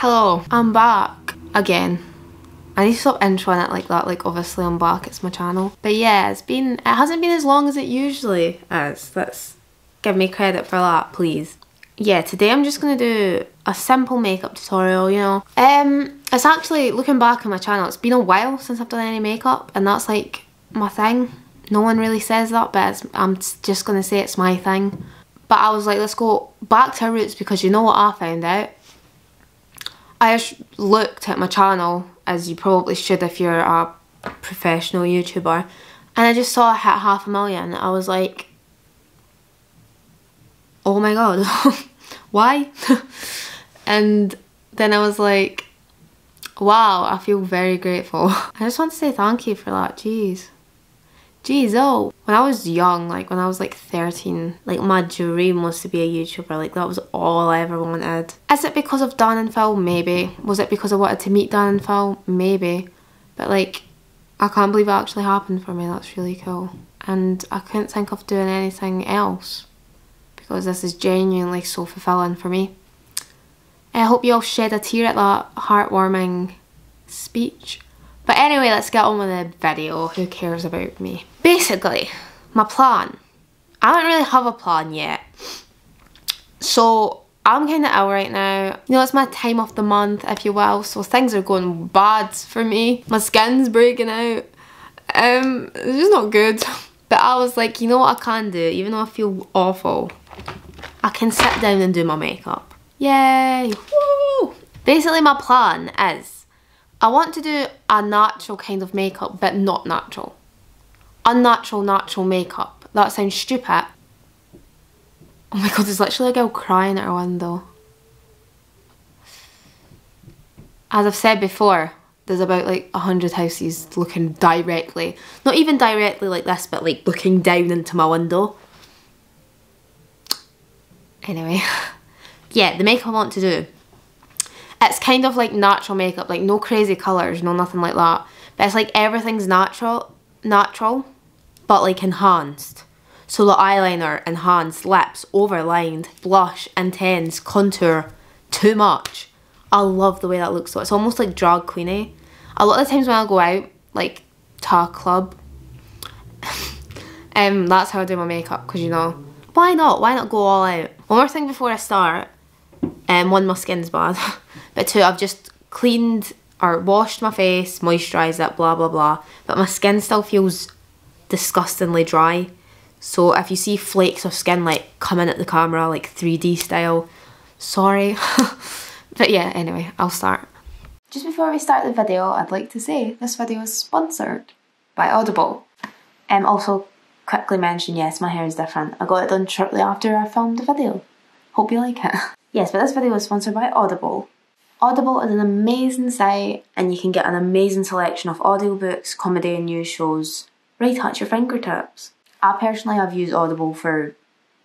Hello, I'm back again. I need to stop introing it like that, like obviously I'm back, it's my channel. But yeah, it hasn't been as long as it usually is. Let's give me credit for that, please. Yeah, today I'm just gonna do a simple makeup tutorial, you know. It's actually, looking back on my channel, it's been a while since I've done any makeup, and that's like my thing. No one really says that, but I'm just gonna say it's my thing. But I was like, let's go back to our roots, because you know what I found out? I just looked at my channel, as you probably should if you're a professional YouTuber, and I just saw it hit 500,000. I was like, oh my god, why? And then I was like, wow, I feel very grateful. I just want to say thank you for that, jeez. Jeez, oh. When I was young, like when I was like 13, like my dream was to be a YouTuber. Like that was all I ever wanted. Is it because of Dan and Phil? Maybe. Was it because I wanted to meet Dan and Phil? Maybe. But like, I can't believe it actually happened for me. That's really cool. And I couldn't think of doing anything else, because this is genuinely so fulfilling for me. I hope you all shed a tear at that heartwarming speech. But anyway, let's get on with the video. Who cares about me? Basically, my plan. I don't really have a plan yet. So, I'm kind of ill right now. You know, it's my time of the month, if you will. So things are going bad for me. My skin's breaking out. It's just not good. But I was like, you know what I can do? Even though I feel awful, I can sit down and do my makeup. Yay! Woo! Basically, my plan is, I want to do a natural kind of makeup, but not natural. Unnatural, natural makeup. That sounds stupid. Oh my god, there's literally a girl crying at her window. As I've said before, there's about like 100 houses looking directly, not even directly like this, but like looking down into my window. Anyway, yeah, the makeup I want to do, it's kind of like natural makeup, like no crazy colours, no nothing like that. But it's like everything's natural, but like enhanced. So the eyeliner, enhanced, lips, overlined, blush, intense, contour, too much. I love the way that looks though. It's almost like drag queeny. A lot of the times when I go out, like to a club, that's how I do my makeup, because you know, why not? Why not go all out? One more thing before I start. One, my skin's bad. But two, I've just cleaned or washed my face, moisturised it, blah blah blah. But my skin still feels disgustingly dry. So if you see flakes of skin like coming at the camera like 3D style, sorry. But yeah, anyway, I'll start. Just before we start the video, I'd like to say this video is sponsored by Audible. Also, quickly mention, yes, my hair is different. I got it done shortly after I filmed the video. Hope you like it. Yes, but this video is sponsored by Audible. Audible is an amazing site, and you can get an amazing selection of audiobooks, comedy and news shows right at your fingertips. I personally have used Audible for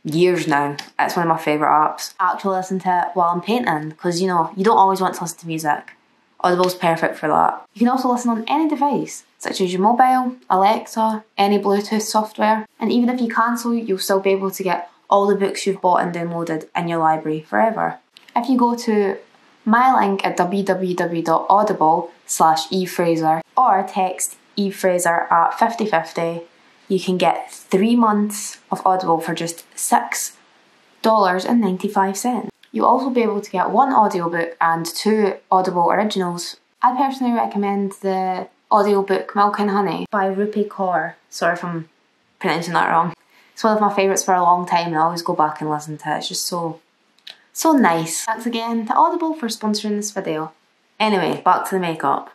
years now. It's one of my favourite apps. I actually listen to it while I'm painting, because you know, you don't always want to listen to music. Audible's perfect for that. You can also listen on any device, such as your mobile, Alexa, any Bluetooth software, and even if you cancel, you'll still be able to get all the books you've bought and downloaded in your library forever. If you go to my link at www.audible.com/efraser or text efraser at 5050, you can get 3 months of Audible for just $6.95. You'll also be able to get 1 audiobook and 2 Audible originals. I personally recommend the audiobook Milk and Honey by Rupi Kaur. Sorry if I'm pronouncing that wrong. It's one of my favourites for a long time, and I always go back and listen to it. It's just so nice. Thanks again to Audible for sponsoring this video. Anyway, back to the makeup.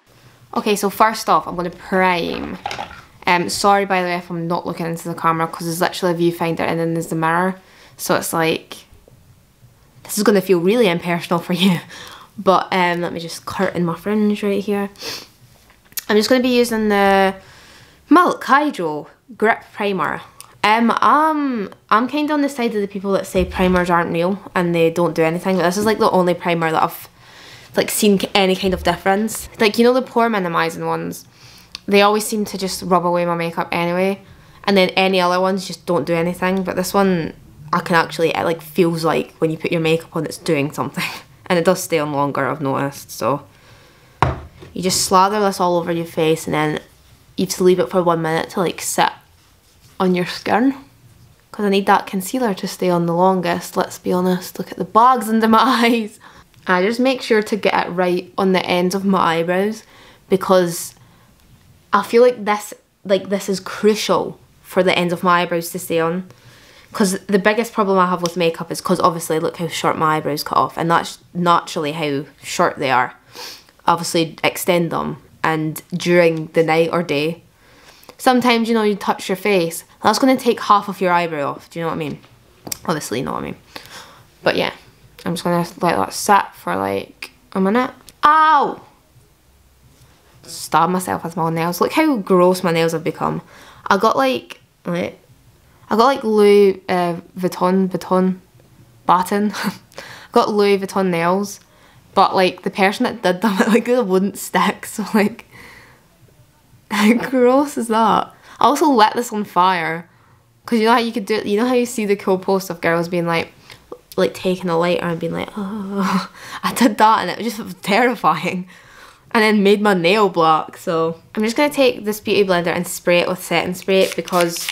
Okay, so first off, I'm going to prime. Sorry by the way if I'm not looking into the camera, because there's literally a viewfinder and then there's the mirror. So it's like, this is going to feel really impersonal for you. But let me just curtain my fringe right here. I'm just going to be using the Milk Hydro Grip Primer. I'm kind of on the side of the people that say primers aren't real and they don't do anything, but this is like the only primer that I've like seen any kind of difference. Like, you know the pore minimizing ones, they always seem to just rub away my makeup anyway, and then any other ones just don't do anything, but this one I can actually, it like feels like when you put your makeup on it's doing something. And it does stay on longer, I've noticed. So you just slather this all over your face, and then you have to leave it for 1 minute to like sit on your skin. Because I need that concealer to stay on the longest, let's be honest. Look at the bags under my eyes. I just make sure to get it right on the ends of my eyebrows, because I feel like this is crucial for the ends of my eyebrows to stay on. Because the biggest problem I have with makeup is because obviously look how short my eyebrows cut off, and that's naturally how short they are. Obviously extend them, and during the night or day, sometimes, you know, you touch your face, that's going to take half of your eyebrow off. Do you know what I mean? Obviously, you know what I mean. But yeah, I'm just going to let that sit for like a minute. Ow! Stab myself with my own nails. Look how gross my nails have become. I got like Louis Vuitton baton. I got Louis Vuitton nails, but like the person that did them, like it wouldn't stick. So like, how gross is that? I also lit this on fire, because you know how you could do it. You know how you see the cool posts of girls being like taking a lighter and being like, oh. I did that, and it was just terrifying. And then made my nail black. So I'm just going to take this beauty blender and spray it with setting spray, because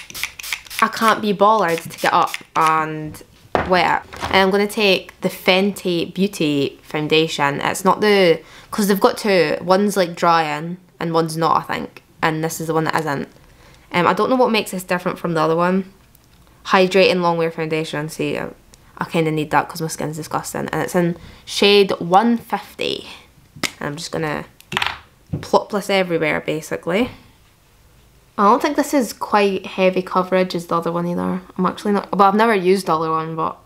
I can't be bothered to get up and wet it. And I'm going to take the Fenty Beauty foundation. It's not the, because they've got two. One's like drying and one's not, I think. And this is the one that isn't. I don't know what makes this different from the other one. Hydrating Longwear Foundation. See, I kind of need that because my skin's disgusting. And it's in shade 150. And I'm just going to plop this everywhere, basically. I don't think this is quite heavy coverage as the other one either. I'm actually not, well, I've never used the other one, but,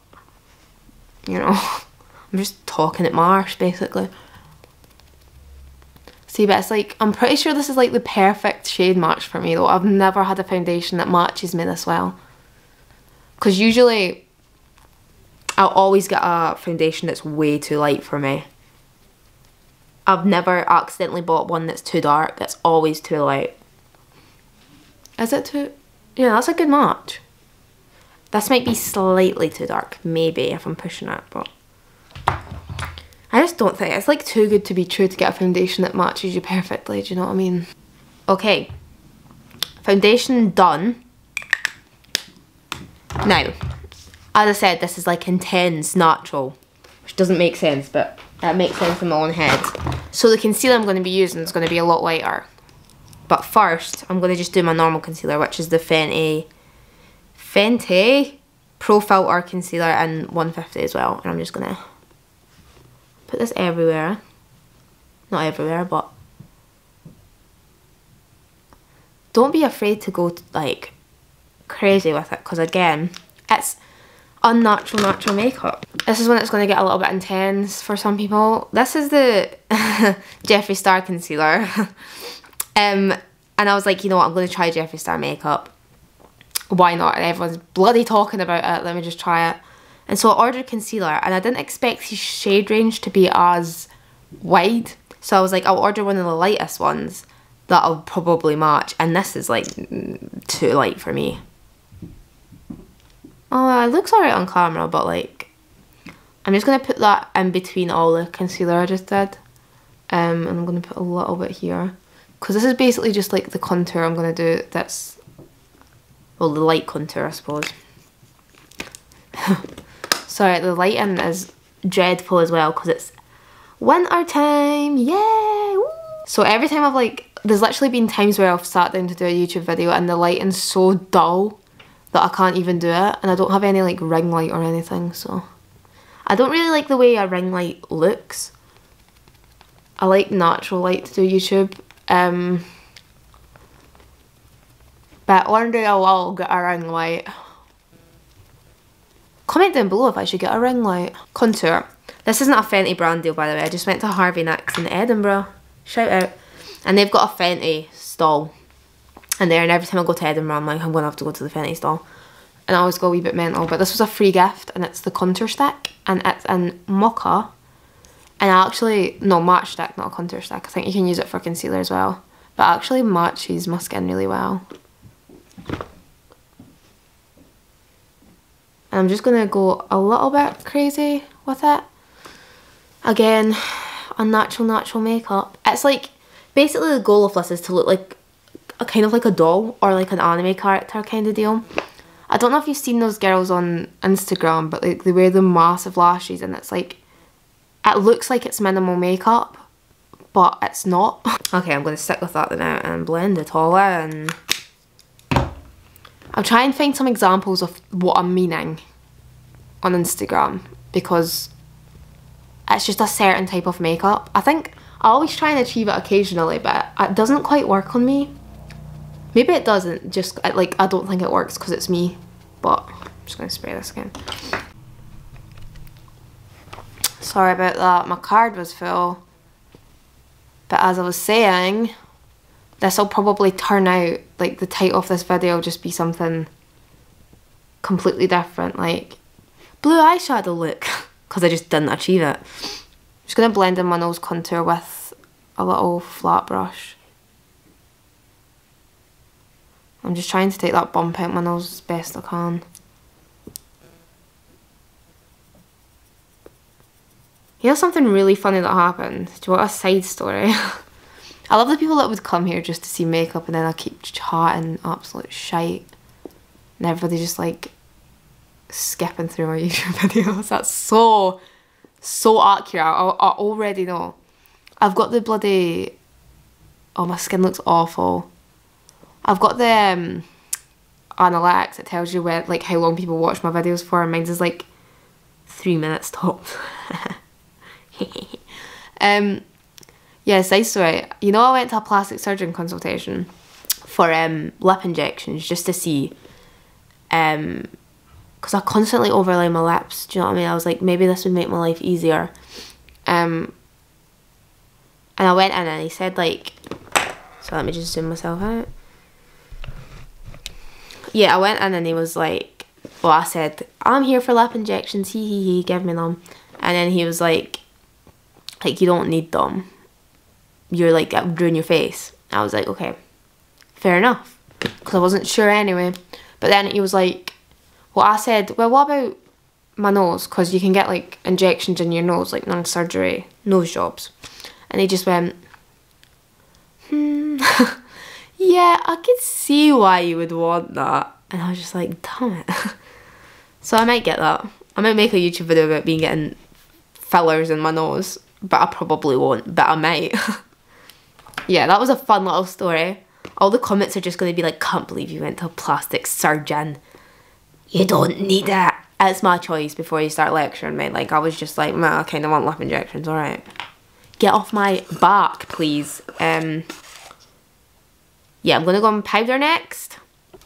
you know, I'm just talking at my arse, basically. See, but it's like, I'm pretty sure this is like the perfect shade match for me though. I've never had a foundation that matches me this well. Because usually, I'll always get a foundation that's way too light for me. I've never accidentally bought one that's too dark. It's always too light. Is it too? Yeah, that's a good match. This might be slightly too dark, maybe, if I'm pushing it, but I just don't think it's like too good to be true to get a foundation that matches you perfectly. Do you know what I mean? Okay, foundation done. Now, as I said, this is like intense natural, which doesn't make sense, but it makes sense in my own head. So the concealer I'm going to be using is going to be a lot lighter. But first, I'm going to just do my normal concealer, which is the Fenty Pro Filter Concealer in 150 as well. And I'm just going to put this everywhere. Not everywhere, but don't be afraid to go like crazy with it, because again, it's unnatural natural makeup. This is when it's going to get a little bit intense for some people. This is the Jeffree Star concealer. And I was like, you know what, I'm going to try Jeffree Star makeup. Why not? And everyone's bloody talking about it. Let me just try it. And so I ordered concealer, and I didn't expect his shade range to be as wide. So I was like, I'll order one of the lightest ones that'll probably match. And this is like too light for me. Oh, it looks alright on camera, but like, I'm just going to put that in between all the concealer I just did. And I'm going to put a little bit here. Because this is basically just like the contour I'm going to do. That's, well, the light contour, I suppose. Sorry, the lighting is dreadful as well because it's winter time. Yay! Woo! So every time I've like, there's literally been times where I've sat down to do a YouTube video and the lighting's so dull that I can't even do it. And I don't have any like ring light or anything, so. I don't really like the way a ring light looks. I like natural light to do YouTube. But one day I will get a ring light. Comment down below if I should get a ring light. Contour. This isn't a Fenty brand deal, by the way. I just went to Harvey Nicks in Edinburgh. Shout out. And they've got a Fenty stall in there, and every time I go to Edinburgh I'm like, I'm going to have to go to the Fenty stall. And I always go a wee bit mental. But this was a free gift, and it's the contour stick, and it's in Mocha. And actually, no, match stick, not a contour stick. I think you can use it for concealer as well. But it actually matches my skin really well. And I'm just going to go a little bit crazy with it. Again, unnatural natural makeup. It's like, basically the goal of this is to look like a kind of like a doll or like an anime character kind of deal. I don't know if you've seen those girls on Instagram, but like they wear the massive lashes and it's like, it looks like it's minimal makeup, but it's not. Okay, I'm going to stick with that now and blend it all in. I'll try and find some examples of what I'm meaning on Instagram, because it's just a certain type of makeup. I think I always try and achieve it occasionally, but it doesn't quite work on me. Maybe it doesn't, just like I don't think it works because it's me. But I'm just going to spray this again. Sorry about that, my card was full. But as I was saying, this will probably turn out, like the title of this video will just be something completely different, like blue eyeshadow look, because I just didn't achieve it. I'm just going to blend in my nose contour with a little flat brush. I'm just trying to take that bump out my nose as best I can. You know something really funny that happened? Do you want a side story? I love the people that would come here just to see makeup and then I keep chatting absolute shite. And everybody just like skipping through my YouTube videos. That's so accurate. I already know. I've got the bloody... Oh, my skin looks awful. I've got the analytics that tells you where, like, how long people watch my videos for, and mine's is like 3 minutes top. Yeah, side story. You know, I went to a plastic surgeon consultation for lip injections just to see, because I constantly overlay my lips. Do you know what I mean? I was like, maybe this would make my life easier. And I went in and he said, like, so let me just zoom myself out. Yeah, I went in and he was like, well, I said, I'm here for lip injections, he, give me them. And then he was like, you don't need them. You're like, that would ruin your face. I was like, okay, fair enough. Because I wasn't sure anyway. But then he was like, well, I said, well, what about my nose? Because you can get like injections in your nose, like non-surgery nose jobs. And he just went, yeah, I could see why you would want that. And I was just like, damn it. So I might get that. I might make a YouTube video about me getting fillers in my nose. But I probably won't. But I might. Yeah, that was a fun little story. All the comments are just going to be like, can't believe you went to a plastic surgeon. You don't need it. It's my choice before you start lecturing me. Like, I was just like, I kind of want lip injections, alright. Get off my back, please. Yeah, I'm going to go on powder next.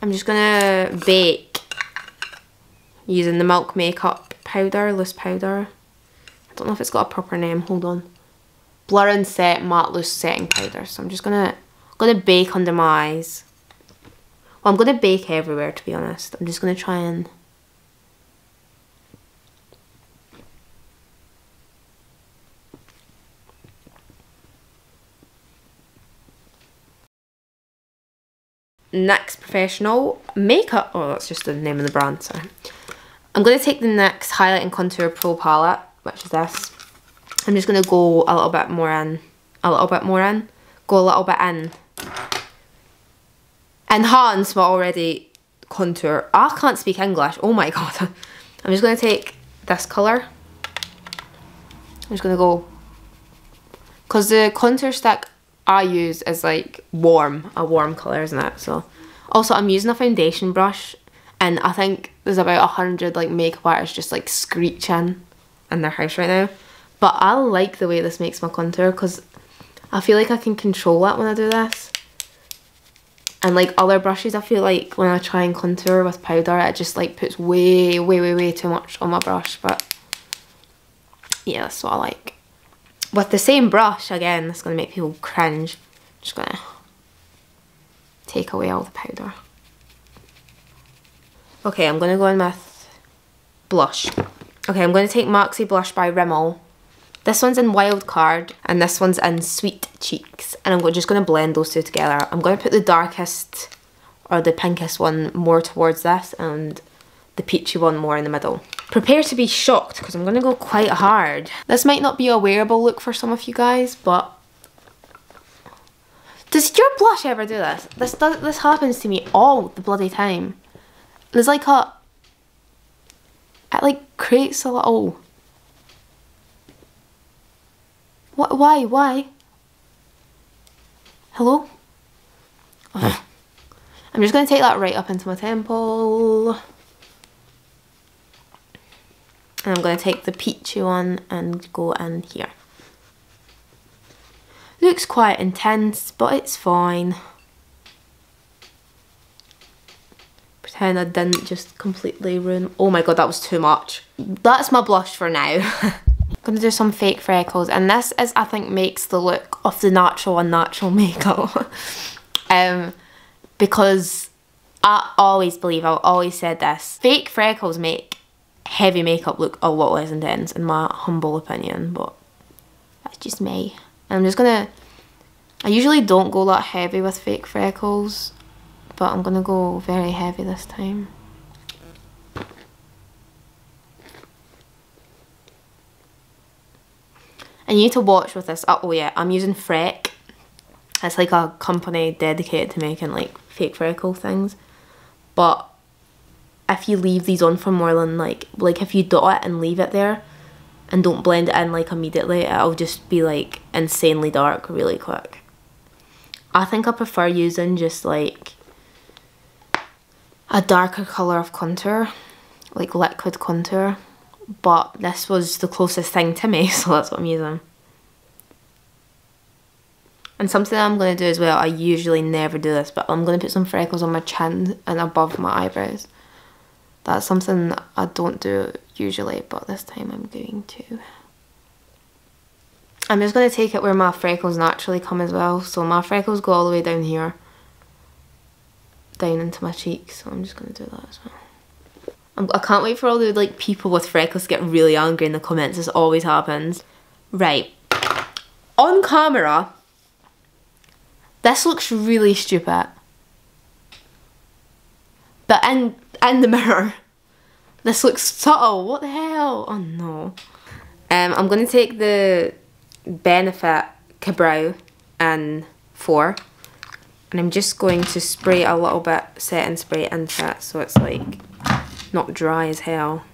I'm just going to bake using the Milk Makeup powder, loose powder. I don't know if it's got a proper name, hold on. Blur and Set Matte Loose Setting Powder. So I'm just going to bake under my eyes. Well, I'm going to bake everywhere, to be honest. I'm just going to try and... NYX Professional Makeup. Oh, that's just the name of the brand, sorry. I'm going to take the NYX Highlight and Contour Pro Palette, which is this. I'm just going to go a little bit more in. Go a little bit in. Enhance my already contour. I can't speak English. Oh my god. I'm just going to take this colour. I'm just going to go... Because the contour stick I use is like a warm colour, isn't it? So also I'm using a foundation brush, and I think there's about 100 like makeup artists just like screeching in their house right now. But I like the way this makes my contour because I feel like I can control it when I do this. And like other brushes, I feel like when I try and contour with powder, it just like puts way too much on my brush. But yeah, that's what I like. With the same brush, again, it's going to make people cringe. Just going to take away all the powder. Okay, I'm going to go in with blush. Okay, I'm going to take Maxi Blush by Rimmel. This one's in Wild Card, and this one's in Sweet Cheeks. And I'm just going to blend those two together. I'm going to put the darkest, or the pinkest one more towards this, and the peachy one more in the middle. Prepare to be shocked because I'm going to go quite hard. This might not be a wearable look for some of you guys, but does your blush ever do this? This happens to me all the bloody time. There's like it like creates a little... What? Why? Hello? Ugh. I'm just going to take that right up into my temple. And I'm going to take the peachy one and go in here. Looks quite intense, but it's fine. Pretend I didn't just completely ruin... Oh my god, that was too much. That's my blush for now. I'm going to do some fake freckles. And this is, I think, makes the look of the natural and natural makeup. Because I always believe, I've always said this, fake freckles make heavy makeup look a lot less intense, in my humble opinion, but that's just me. And I'm just gonna, I usually don't go that heavy with fake freckles, but I'm gonna go very heavy this time. And you need to watch with this. Oh yeah, I'm using Freck. It's like a company dedicated to making like fake freckle things. But if you leave these on for more than like if you dot it and leave it there and don't blend it in like immediately, it'll just be like insanely dark really quick. I think I prefer using just like a darker colour of contour, like liquid contour, but this was the closest thing to me, so that's what I'm using. And something I'm going to do as well, I usually never do this, but I'm going to put some freckles on my chin and above my eyebrows. That's something I don't do usually, but this time I'm going to. I'm just going to take it where my freckles naturally come as well. So my freckles go all the way down here, down into my cheeks. So I'm just going to do that as well. I can't wait for all the like people with freckles to get really angry in the comments. This always happens. Right. On camera, this looks really stupid. But in the mirror, this looks subtle. What the hell? Oh no. I'm going to take the Benefit K-Brow in 4. And I'm just going to spray a little bit setting spray into it so it's like not dry as hell.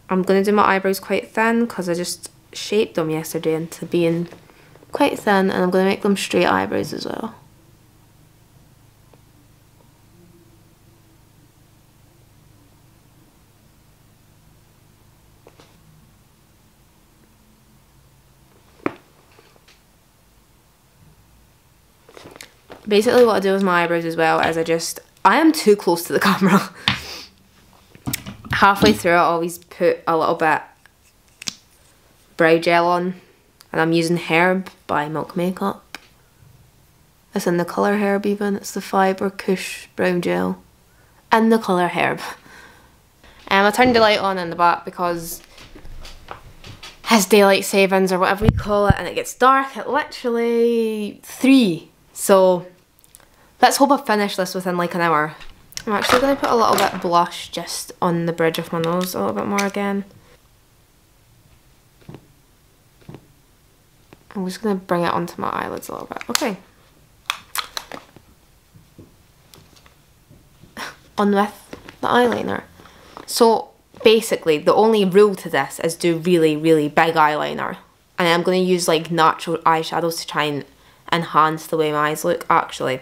I'm going to do my eyebrows quite thin because I just shaped them yesterday into being quite thin, and I'm going to make them straight eyebrows as well. Basically what I do with my eyebrows as well is I am too close to the camera. Halfway through I always put a little bit brow gel on, and I'm using Herb by Milk Makeup. It's in the colour Herb even, it's the Fibre Kush Brow Gel. In the colour Herb. I turned the light on in the back because it's daylight savings or whatever you call it, and it gets dark at literally 3. So let's hope I finish this within like an hour. I'm actually going to put a little bit of blush just on the bridge of my nose a little bit more again. I'm just going to bring it onto my eyelids a little bit. Okay. On with the eyeliner. So basically the only rule to this is do really, really big eyeliner. And I'm going to use like natural eyeshadows to try and enhance the way my eyes look. Actually,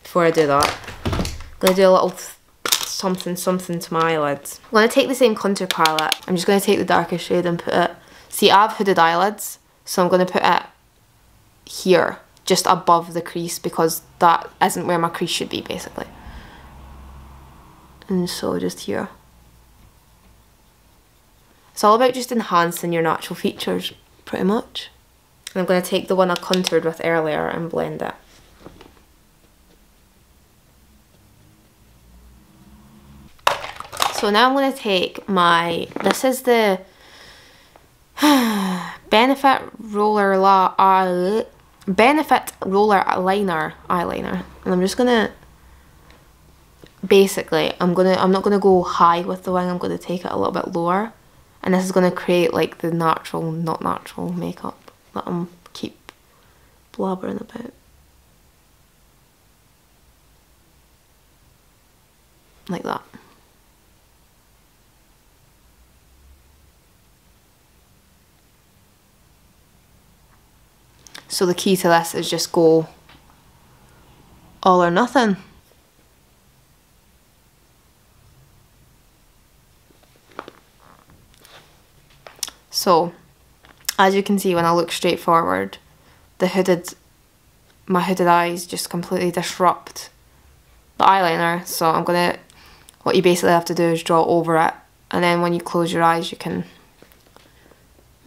before I do that, I'm going to do a little something to my eyelids. I'm going to take the same contour palette. I'm just going to take the darkest shade and put it... See, I have hooded eyelids, so I'm going to put it here, just above the crease, because that isn't where my crease should be, basically. And so just here. It's all about just enhancing your natural features, pretty much. And I'm going to take the one I contoured with earlier and blend it. So now I'm going to take my, this is the Benefit Roller Eyeliner eyeliner, and I'm just going to basically I'm not gonna go high with the wing, I'm gonna take it a little bit lower, and this is gonna create like the natural, not natural makeup that I'm keep blabbering about. Like that. So the key to this is just go all or nothing. So, as you can see, when I look straight forward, my hooded eyes just completely disrupt the eyeliner. So what you basically have to do is draw over it, and then when you close your eyes, you can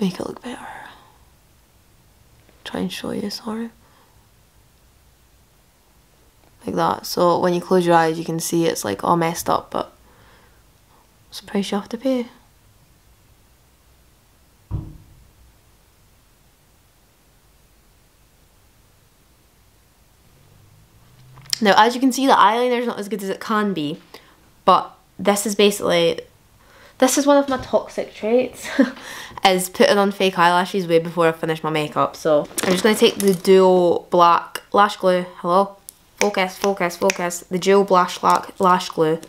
make it look better. Try and show you, sorry. Like that. So when you close your eyes, you can see it's like all messed up, but it's the price you have to pay. Now, as you can see, the eyeliner is not as good as it can be, but this is one of my toxic traits, is putting on fake eyelashes way before I finish my makeup. So I'm just going to take the Duo Black Lash Glue, hello, focus, focus, focus, the Duo Black Lash Glue,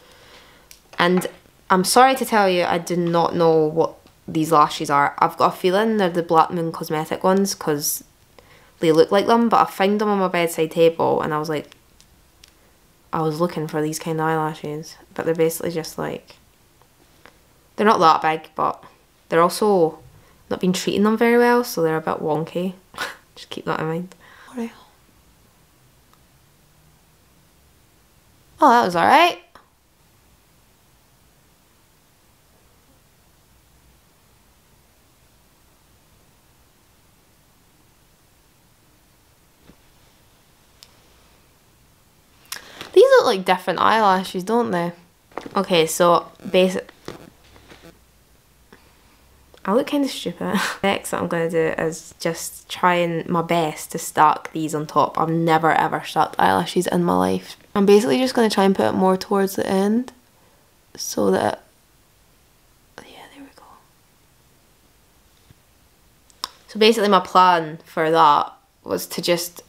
and I'm sorry to tell you, I do not know what these lashes are. I've got a feeling they're the Black Moon Cosmetic ones, because they look like them, but I found them on my bedside table, and I was like, I was looking for these kind of eyelashes, but they're basically just like, they're not that big, but they're also not been treating them very well, so they're a bit wonky. Just keep that in mind. Sorry. Oh, that was alright. These look like different eyelashes, don't they? Okay, so I look kind of stupid. Next that I'm going to do is just trying my best to stack these on top. I've never ever stacked eyelashes in my life. I'm basically just going to try and put it more towards the end, so that, yeah, there we go. So basically my plan for that was to just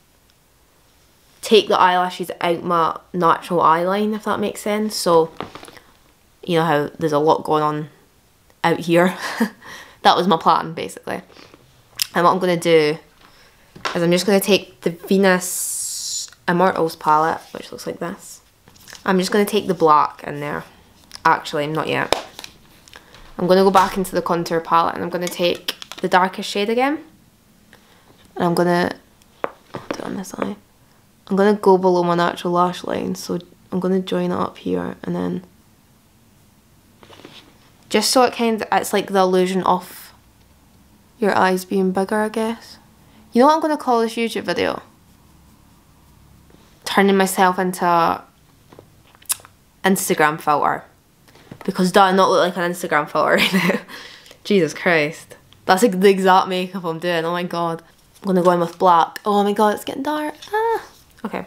take the eyelashes out my natural eyeline, if that makes sense. So, you know how there's a lot going on out here. That was my plan, basically. And what I'm going to do is I'm just going to take the Venus Immortals palette, which looks like this. I'm just going to take the black in there. Actually, not yet. I'm going to go back into the contour palette, and I'm going to take the darkest shade again. And I'm going to put it on this eye. I'm going to go below my natural lash line, so I'm going to join it up here, and then just so it's like the illusion of your eyes being bigger, I guess. You know what I'm going to call this YouTube video? Turning myself into Instagram filter. Because do I not look like an Instagram filter right now? Jesus Christ. That's like the exact makeup I'm doing, oh my god. I'm going to go in with black. Oh my god, it's getting dark. Ah. Okay.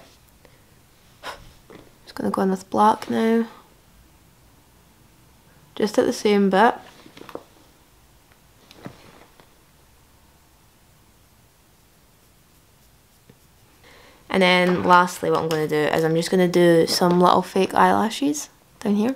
Just going to go in with black now. Just at the same bit. And then lastly what I'm going to do is I'm just going to do some little fake eyelashes down here.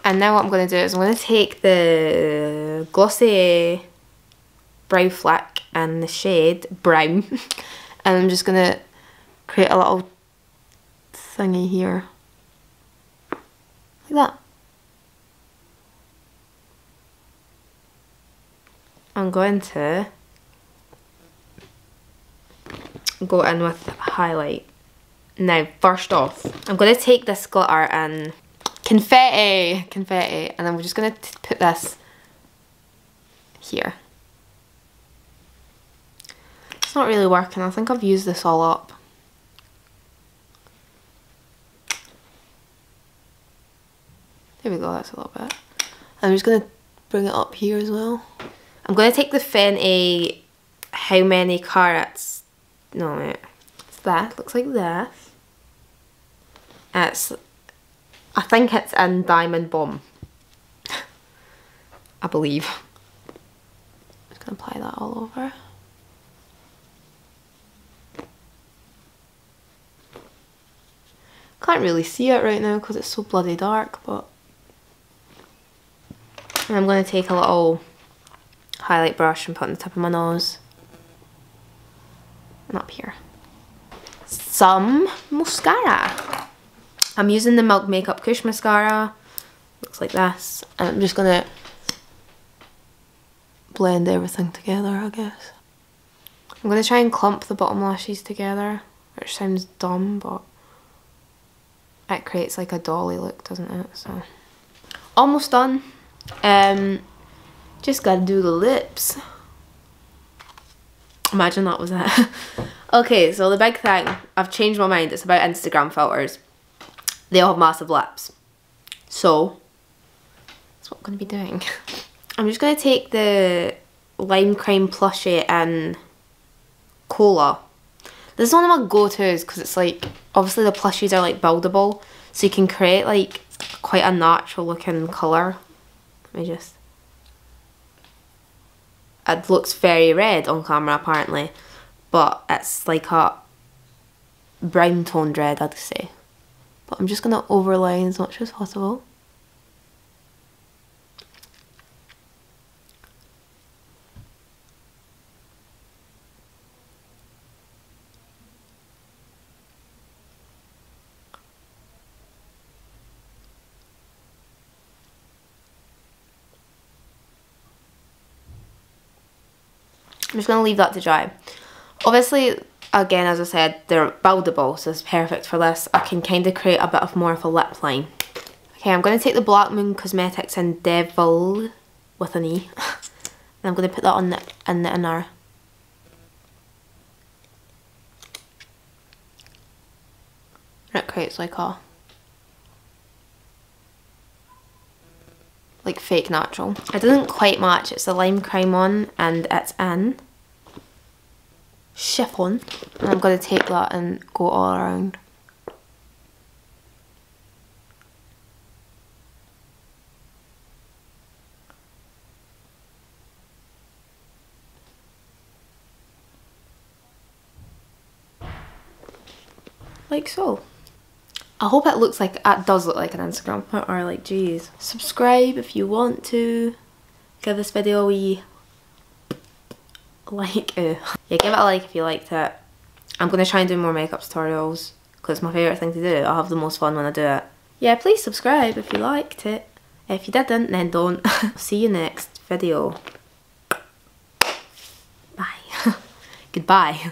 And now what I'm going to do is I'm going to take the Glossy Brow Flick and the shade Brown, and I'm just going to create a little thingy here. Like that. I'm going to go in with highlight. Now, first off, I'm going to take this glitter and confetti, and I'm just going to put this here. It's not really working. I think I've used this all up. There we go, that's a little bit. I'm just going to bring it up here as well. I'm going to take the Fenty How Many Carats. No, wait. It's that. Looks like this. It's, I think it's in Diamond Bomb. I believe. I'm just going to apply that all over. Can't really see it right now because it's so bloody dark, but... And I'm going to take a little highlight brush and put on the tip of my nose. And up here. Some mascara. I'm using the Milk Makeup Kush Mascara. Looks like this. And I'm just going to blend everything together, I guess. I'm going to try and clump the bottom lashes together, which sounds dumb, but it creates like a dolly look, doesn't it? So, almost done. Just gotta do the lips. Imagine that was it. Okay, so the big thing, I've changed my mind, it's about Instagram filters. They all have massive lips. So, that's what I'm gonna be doing. I'm just gonna take the Lime Crime Plushie in Cola. This is one of my go-tos because it's like, obviously the plushies are like buildable, so you can create like quite a natural looking colour. Let me just... It looks very red on camera apparently, but it's like a brown toned red, I'd say. But I'm just going to overline as much as possible. I'm just going to leave that to dry. Obviously, again, as I said, they're buildable, so it's perfect for this. I can kind of create a bit of more of a lip line. Okay, I'm going to take the Black Moon Cosmetics in Devil, with an E, and I'm going to put that on in the inner. And it creates like a... like fake natural. It doesn't quite match, it's the Lime Crime one and it's in Chiffon. And I'm going to take that and go all around. Like so. I hope it looks like, it does look like an Instagram filter, like geez. Subscribe if you want to. Give this video a wee like. Yeah, give it a like if you liked it. I'm going to try and do more makeup tutorials because it's my favourite thing to do. I have the most fun when I do it. Yeah, please subscribe if you liked it. If you didn't, then don't. See you next video. Bye. Goodbye.